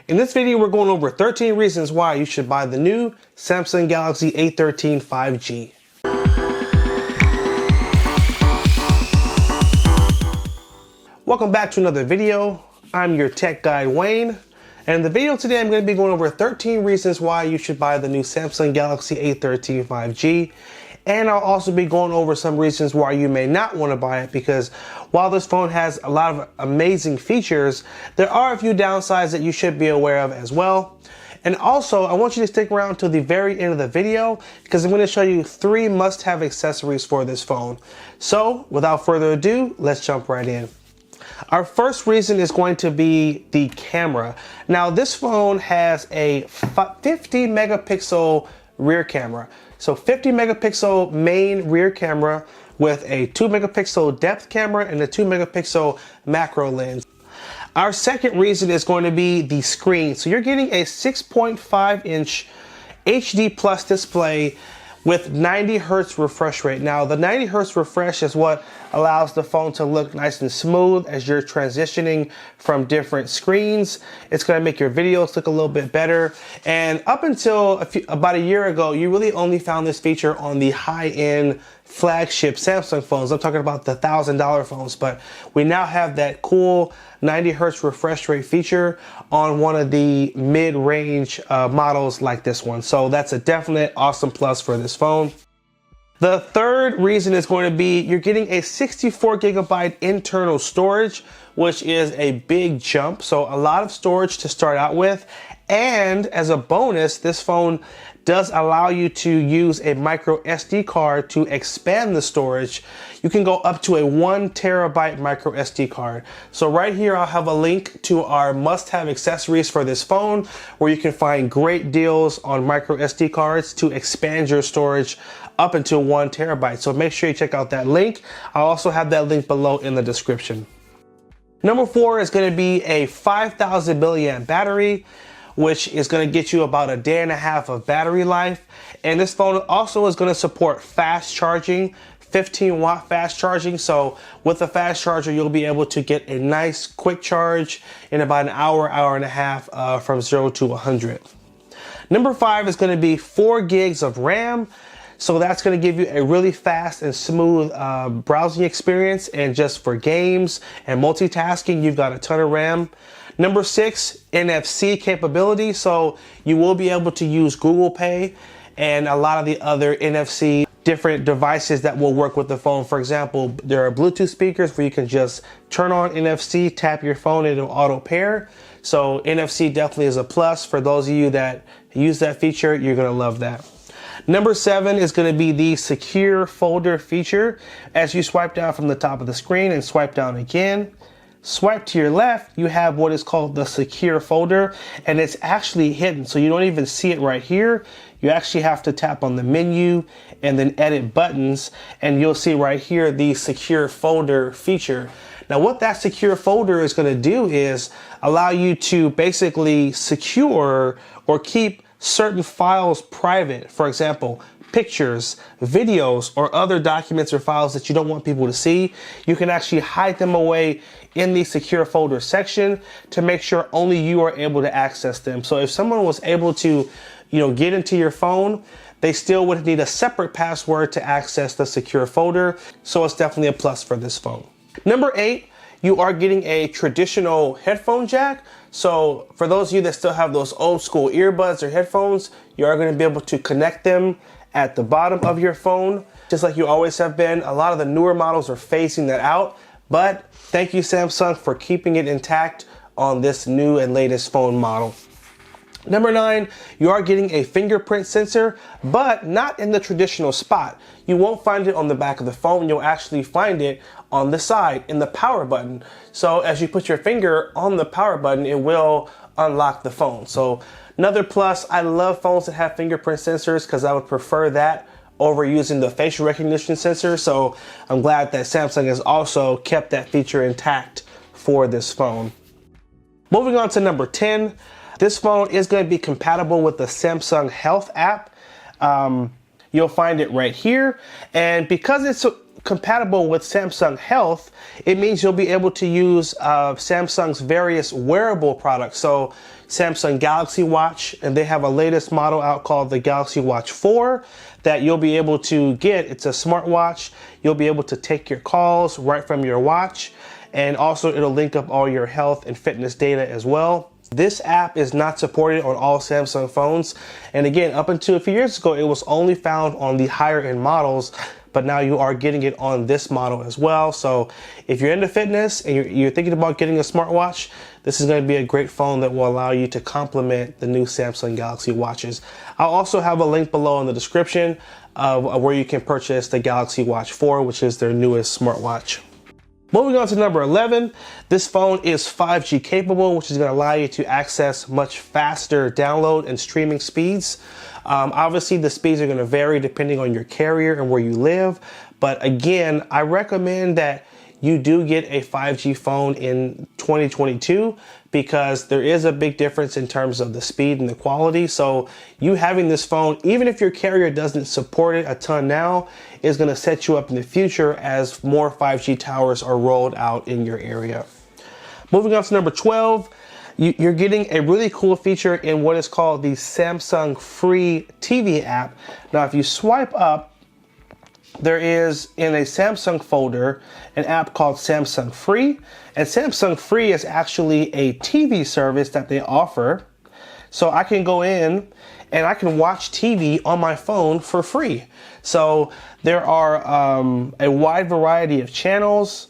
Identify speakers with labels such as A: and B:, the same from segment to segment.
A: In this video, we're going over 13 reasons why you should buy the new Samsung Galaxy A13 5G. Welcome back to another video. I'm your tech guide, Wayne. And in the video today, I'm going to be going over 13 reasons why you should buy the new Samsung Galaxy A13 5G. And I'll also be going over some reasons why you may not want to buy it, because while this phone has a lot of amazing features, there are a few downsides that you should be aware of as well. And also, I want you to stick around to the very end of the video, because I'm going to show you 3 must-have accessories for this phone. So, without further ado, let's jump right in. Our first reason is going to be the camera. Now, this phone has a 50 megapixel rear camera. So 50 megapixel main rear camera with a 2 megapixel depth camera and a 2 megapixel macro lens. Our second reason is going to be the screen. So you're getting a 6.5 inch HD plus display with 90 hertz refresh rate. Now, the 90 hertz refresh is what allows the phone to look nice and smooth as you're transitioning from different screens. It's gonna make your videos look a little bit better. And up until about a year ago, you really only found this feature on the high-end flagship Samsung phones. I'm talking about the $1,000 phones, but we now have that cool 90 hertz refresh rate feature on one of the mid-range models like this one. So that's a definite awesome plus for this phone. The third reason is going to be you're getting a 64 gigabyte internal storage, which is a big jump. So a lot of storage to start out with. And as a bonus, this phone does allow you to use a micro SD card to expand the storage. You can go up to a 1 terabyte micro SD card. So right here, I'll have a link to our must-have accessories for this phone, where you can find great deals on micro SD cards to expand your storage up until 1 terabyte. So make sure you check out that link. I'll also have that link below in the description. Number 4 is going to be a 5,000 milliamp battery, which is going to get you about a day and a half of battery life. And this phone also is going to support fast charging, 15-watt fast charging. So with a fast charger, you'll be able to get a nice quick charge in about an hour, hour and a half from 0 to 100. Number 5 is going to be 4 gigs of RAM. So that's going to give you a really fast and smooth browsing experience. And just for games and multitasking, you've got a ton of RAM. Number 6, NFC capability. So you will be able to use Google Pay and a lot of the other NFC different devices that will work with the phone. For example, there are Bluetooth speakers where you can just turn on NFC, tap your phone, and it'll auto pair. So NFC definitely is a plus. For those of you that use that feature, you're going to love that. Number 7 is going to be the secure folder feature. As you swipe down from the top of the screen and swipe down again, swipe to your left, you have what is called the secure folder, and it's actually hidden, so you don't even see it right here. You actually have to tap on the menu and then edit buttons, and you'll see right here the secure folder feature. Now, what that secure folder is going to do is allow you to basically secure or keep certain files private. For example, pictures, videos, or other documents or files that you don't want people to see. You can actually hide them away in the secure folder section to make sure only you are able to access them. So if someone was able to, get into your phone, they still would need a separate password to access the secure folder. So it's definitely a plus for this phone. Number 8, you are getting a traditional headphone jack. So for those of you that still have those old school earbuds or headphones, you are going to be able to connect them at the bottom of your phone, just like you always have been. A lot of the newer models are phasing that out, but thank you, Samsung, for keeping it intact on this new and latest phone model. Number 9, you are getting a fingerprint sensor, but not in the traditional spot. You won't find it on the back of the phone. You'll actually find it on the side in the power button. So as you put your finger on the power button, it will unlock the phone. So another plus. I love phones that have fingerprint sensors because I would prefer that over using the facial recognition sensor. So I'm glad that Samsung has also kept that feature intact for this phone. Moving on to number 10. This phone is going to be compatible with the Samsung Health app. You'll find it right here. And because it's compatible with Samsung Health, it means you'll be able to use Samsung's various wearable products. So Samsung Galaxy Watch, and they have a latest model out called the Galaxy Watch 4 that you'll be able to get. It's a smartwatch. You'll be able to take your calls right from your watch, and also it'll link up all your health and fitness data as well. This app is not supported on all Samsung phones, and again, up until a few years ago, it was only found on the higher end models, but now you are getting it on this model as well. So if you're into fitness and you're thinking about getting a smartwatch, this is going to be a great phone that will allow you to complement the new Samsung Galaxy Watches. I'll also have a link below in the description of where you can purchase the Galaxy Watch 4, which is their newest smartwatch. Moving on to number 11, this phone is 5G capable, which is going to allow you to access much faster download and streaming speeds. Obviously, the speeds are going to vary depending on your carrier and where you live. But again, I recommend that you do get a 5G phone in 2022 because there is a big difference in terms of the speed and the quality. So you having this phone, even if your carrier doesn't support it a ton now, is going to set you up in the future as more 5G towers are rolled out in your area. Moving on to number 12, you're getting a really cool feature in what is called the Samsung Free TV app. Now, if you swipe up, there is in a Samsung folder an app called Samsung Free, and Samsung Free is actually a TV service that they offer. So I can go in and I can watch TV on my phone for free. So there are a wide variety of channels,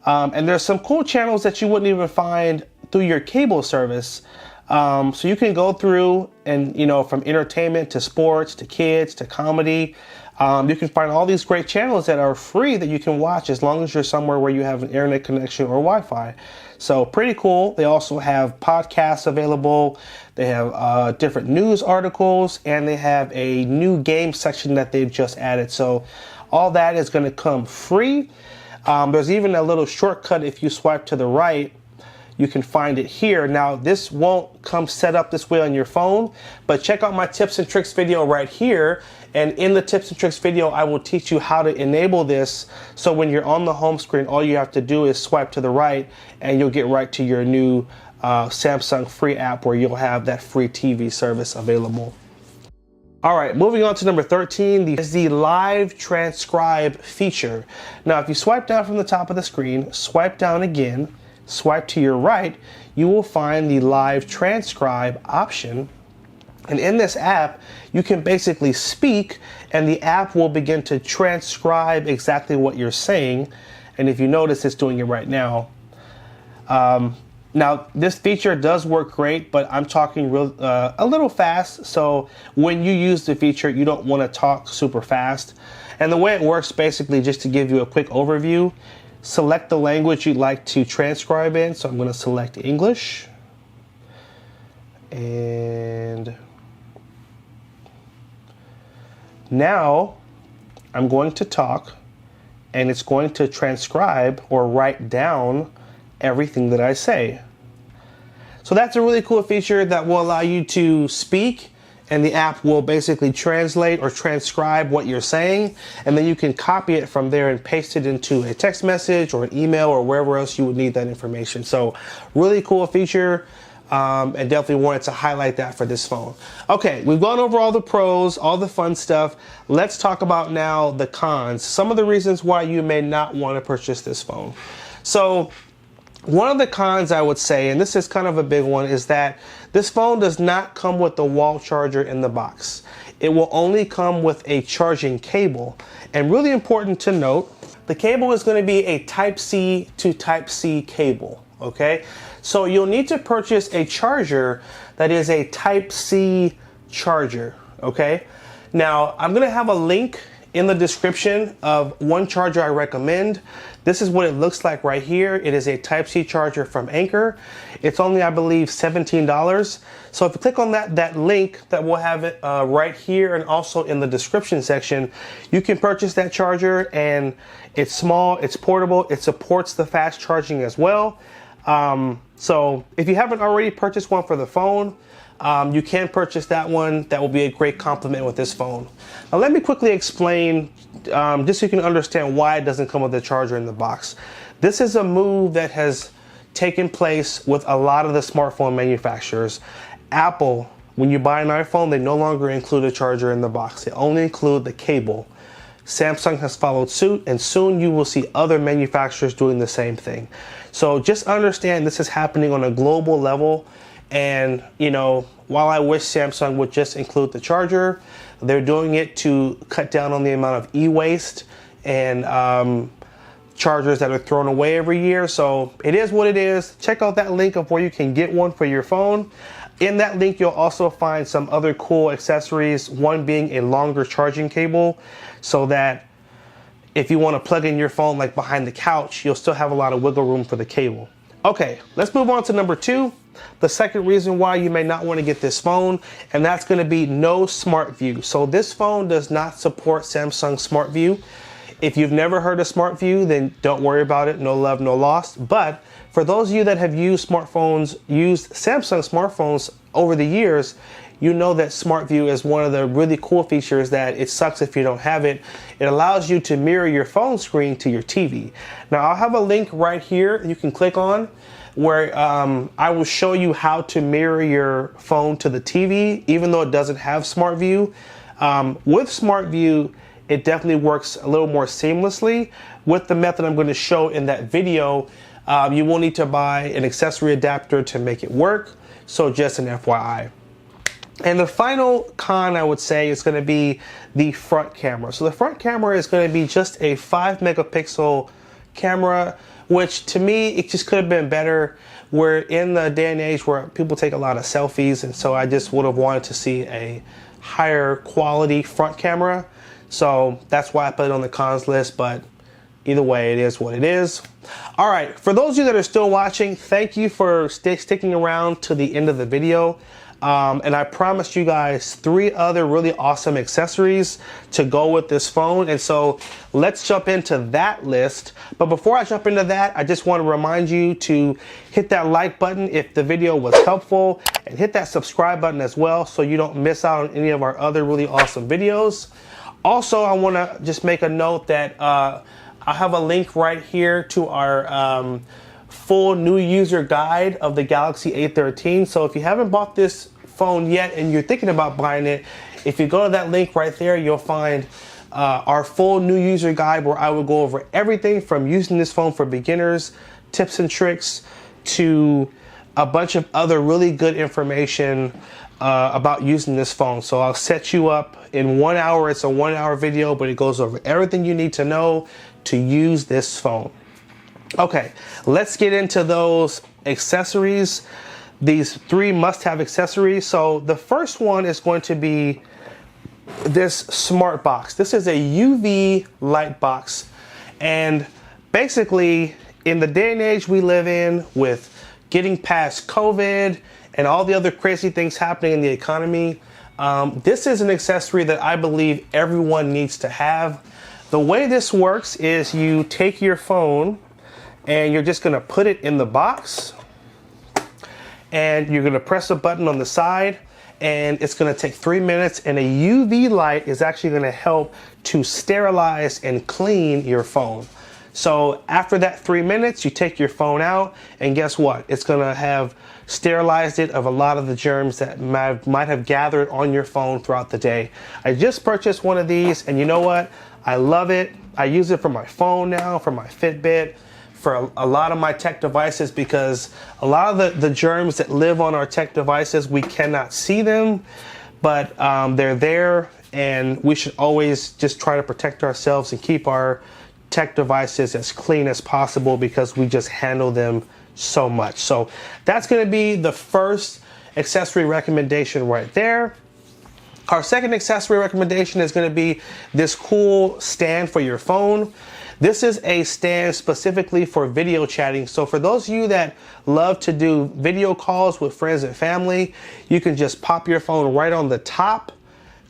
A: and there's some cool channels that you wouldn't even find through your cable service. So you can go through and, from entertainment to sports to kids to comedy, you can find all these great channels that are free that you can watch as long as you're somewhere where you have an internet connection or Wi-Fi. So pretty cool. They also have podcasts available. They have different news articles, and they have a new game section that they've just added. So all that is going to come free. There's even a little shortcut if you swipe to the right. You can find it here. Now, this won't come set up this way on your phone, but check out my tips and tricks video right here. And in the tips and tricks video, I will teach you how to enable this. So when you're on the home screen, all you have to do is swipe to the right and you'll get right to your new Samsung Free app where you'll have that free TV service available. All right, moving on to number 13 is the live transcribe feature. Now, if you swipe down from the top of the screen, swipe down again, swipe to your right, you will find the live transcribe option. And in this app, you can basically speak and the app will begin to transcribe exactly what you're saying. And if you notice, it's doing it right now. Now, this feature does work great, but I'm talking a little fast. So when you use the feature, you don't want to talk super fast. And the way it works, basically, just to give you a quick overview, select the language you'd like to transcribe in. So I'm going to select English. And now I'm going to talk, and it's going to transcribe or write down everything that I say. So that's a really cool feature that will allow you to speak, and the app will basically translate or transcribe what you're saying, and then you can copy it from there and paste it into a text message or an email or wherever else you would need that information. So really cool feature. And definitely wanted to highlight that for this phone. Okay, we've gone over all the pros, all the fun stuff. Let's talk about now the cons. Some of the reasons why you may not want to purchase this phone. So one of the cons I would say, and this is kind of a big one, is that this phone does not come with the wall charger in the box. It will only come with a charging cable. And really important to note, the cable is going to be a Type-C to Type-C cable, okay? So you'll need to purchase a charger that is a Type-C charger, okay? Now, I'm gonna have a link in the description of one charger I recommend. This is what it looks like right here. It is a Type-C charger from Anker. It's only, I believe, $17. So if you click on that link that will have it right here and also in the description section, you can purchase that charger, and it's small, it's portable, it supports the fast charging as well. So if you haven't already purchased one for the phone, you can purchase that one. That will be a great complement with this phone. Now let me quickly explain, just so you can understand why it doesn't come with a charger in the box. This is a move that has taken place with a lot of the smartphone manufacturers. Apple, when you buy an iPhone, they no longer include a charger in the box. They only include the cable. Samsung has followed suit, and soon you will see other manufacturers doing the same thing. So just understand this is happening on a global level. And, you know, while I wish Samsung would just include the charger, they're doing it to cut down on the amount of e-waste and chargers that are thrown away every year. So it is what it is. Check out that link of where you can get one for your phone. In that link, you'll also find some other cool accessories, one being a longer charging cable, so that if you want to plug in your phone like behind the couch, you'll still have a lot of wiggle room for the cable. Okay, let's move on to number 2. The second reason why you may not want to get this phone, and that's going to be no Smart View. So this phone does not support Samsung Smart View. If you've never heard of Smart View, then don't worry about it. No love, no lost. But for those of you that have used Samsung smartphones over the years, you know that Smart View is one of the really cool features that it sucks if you don't have it. It allows you to mirror your phone screen to your TV. Now I'll have a link right here you can click on where I will show you how to mirror your phone to the TV, even though it doesn't have Smart View. With Smart View, it definitely works a little more seamlessly. With the method I'm going to show in that video, you will need to buy an accessory adapter to make it work. So just an FYI. And the final con I would say is going to be the front camera. So the front camera is going to be just a 5 megapixel camera, which to me, it just could have been better. We're in the day and age where people take a lot of selfies, and so I just would have wanted to see a higher quality front camera. So that's why I put it on the cons list, but either way, it is what it is. All right, for those of you that are still watching, thank you for sticking around to the end of the video. And I promised you guys 3 other really awesome accessories to go with this phone. And so let's jump into that list. But before I jump into that, I just want to remind you to hit that like button if the video was helpful, and hit that subscribe button as well so you don't miss out on any of our other really awesome videos. Also, I want to just make a note that I have a link right here to our full new user guide of the Galaxy A13. So if you haven't bought this phone yet and you're thinking about buying it, if you go to that link right there, you'll find our full new user guide where I will go over everything from using this phone for beginners, tips and tricks, to a bunch of other really good information about using this phone. So I'll set you up in 1 hour. It's a 1 hour video, but it goes over everything you need to know to use this phone. Okay, let's get into those accessories. These 3 must-have accessories. So the first one is going to be this smart box. This is a UV light box. And basically, in the day and age we live in, with getting past COVID and all the other crazy things happening in the economy, this is an accessory that I believe everyone needs to have. The way this works is you take your phone and you're just going to put it in the box, and you're going to press a button on the side, and it's going to take 3 minutes, and a UV light is actually going to help to sterilize and clean your phone. So after that 3 minutes, you take your phone out, and guess what? It's going to have sterilized it of a lot of the germs that might have gathered on your phone throughout the day. I just purchased one of these, and you know what? I love it. I use it for my phone now, for my Fitbit, for a lot of my tech devices, because a lot of the germs that live on our tech devices, we cannot see them, but they're there, and we should always just try to protect ourselves and keep our tech devices as clean as possible, because we just handle them so much. So that's going to be the first accessory recommendation right there. Our second accessory recommendation is going to be this cool stand for your phone. This is a stand specifically for video chatting. So for those of you that love to do video calls with friends and family, you can just pop your phone right on the top,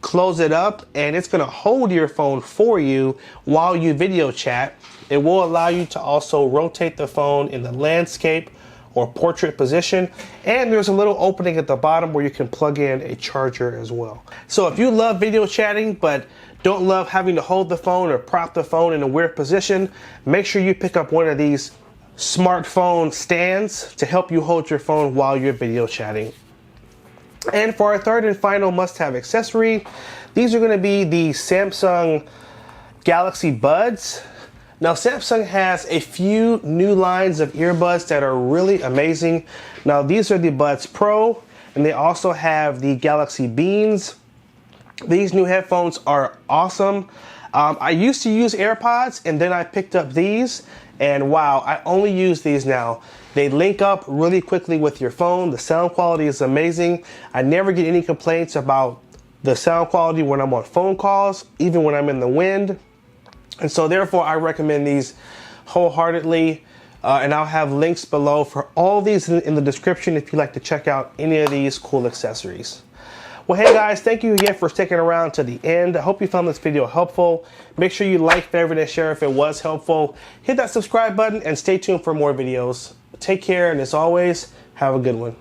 A: close it up, and it's going to hold your phone for you while you video chat. It will allow you to also rotate the phone in the landscape or portrait position, and there's a little opening at the bottom where you can plug in a charger as well. So if you love video chatting but don't love having to hold the phone or prop the phone in a weird position, make sure you pick up one of these smartphone stands to help you hold your phone while you're video chatting. And for our third and final must-have accessory, these are going to be the Samsung Galaxy Buds. Now, Samsung has a few new lines of earbuds that are really amazing. Now, these are the Buds Pro, and they also have the Galaxy Beans. These new headphones are awesome. I used to use AirPods, and then I picked up these, and wow, I only use these now. They link up really quickly with your phone. The sound quality is amazing. I never get any complaints about the sound quality when I'm on phone calls, even when I'm in the wind. And so therefore, I recommend these wholeheartedly. And I'll have links below for all these in the description if you'd like to check out any of these cool accessories. Well, hey guys, thank you again for sticking around to the end. I hope you found this video helpful. Make sure you like, favorite, and share if it was helpful. Hit that subscribe button and stay tuned for more videos. Take care, and as always, have a good one.